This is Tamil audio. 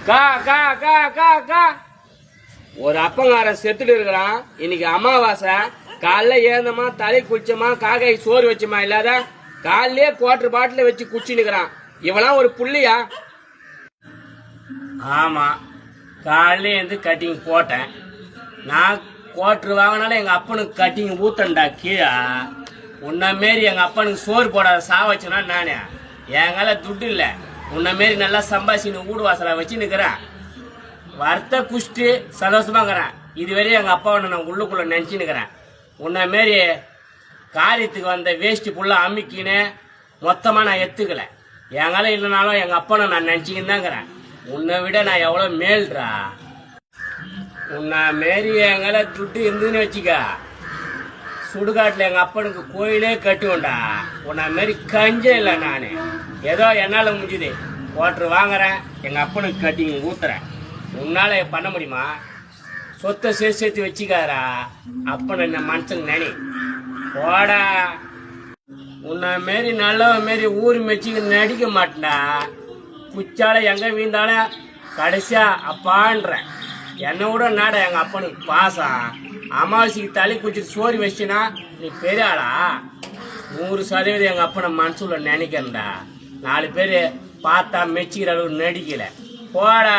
கா கா கா கா கா ஒரு அப்பங்காரன் செத்துட்டு இருக்கிறான். இன்னைக்கு அமாவாசை. காலைல ஏந்தமா தலை குளிச்சமா காக்காய் சோறு வச்சமா இல்லாத காலையே குவார்டர் பாட்டில வச்சு குச்சினுக்கிறான். இவெல்லாம் ஒரு புள்ளியா? ஆமா, காலையில இருந்து கட்டிங் போட்டேன். நான் குவார்டர் வாங்கினாலும் எங்க அப்பனுக்கு கட்டிங் ஊத்தண்டா கீழே. உன்ன மாரி எங்க அப்பனுக்கு சோறு போடாத சாவச்சுனா நானே. எங்கால துட்டு இல்ல. உன்ன மாரி நல்லா சம்பாதிச்சு வீடு வாசல வச்சு நிக்கிறேன். வர்த்த குஷ்டு சந்தோஷமாக்கிறேன். இதுவரையும் எங்க அப்பாவை நான் உள்ளுக்குள்ள நினைச்சுன்னுக்கிறேன். உன்ன மாரி காரியத்துக்கு வந்த வேஸ்ட் புள்ள அம்மிக்கின்னு மொத்தமா நான் எத்துக்கல. எங்கால இல்லைனாலும் எங்க அப்பனை நான் நினைச்சுக்கின்னு தாங்கிறேன். உன்னை விட நான் எவ்வளவு மேல்றா. உன்ன மாரி எங்கால துட்டு இருந்துன்னு வச்சுக்க, சுடுகாட்டுல எங்க அப்பனுக்கு கோயிலே கட்டுவோண்டா. உன்ன மாரி கஞ்சம் இல்லை நானு. ஏதோ என்னால முடிஞ்சுது குவார்டர் வாங்குறேன், எங்க அப்பனுக்கு கட்டி ஊத்துறேன். உன்னால பண்ண முடியுமா? சொத்தை சேர்த்து வச்சுக்காரா. அப்பன என்ன மனசுக்கு நினை போடா. உன்ன மாரி நல்லவ மாரி ஊர் மெச்சிக்கு நடிக்க மாட்டேன்டா. குச்சால எங்க வீந்தாலும் கடைசியா அப்பான்ற என்னை விட நாட எங்க அப்பனுக்கு பாசம். அமாவாசைக்கு தலை குச்சிட்டு சோறு வச்சுனா நீ பெரிய ஆளா? 100% எங்க அப்பனை மனசுல நினைக்கிறேன்டா. 4 பேரு பார்த்தா மெச்சிக்கிற அளவு நடிக்கல. போடா.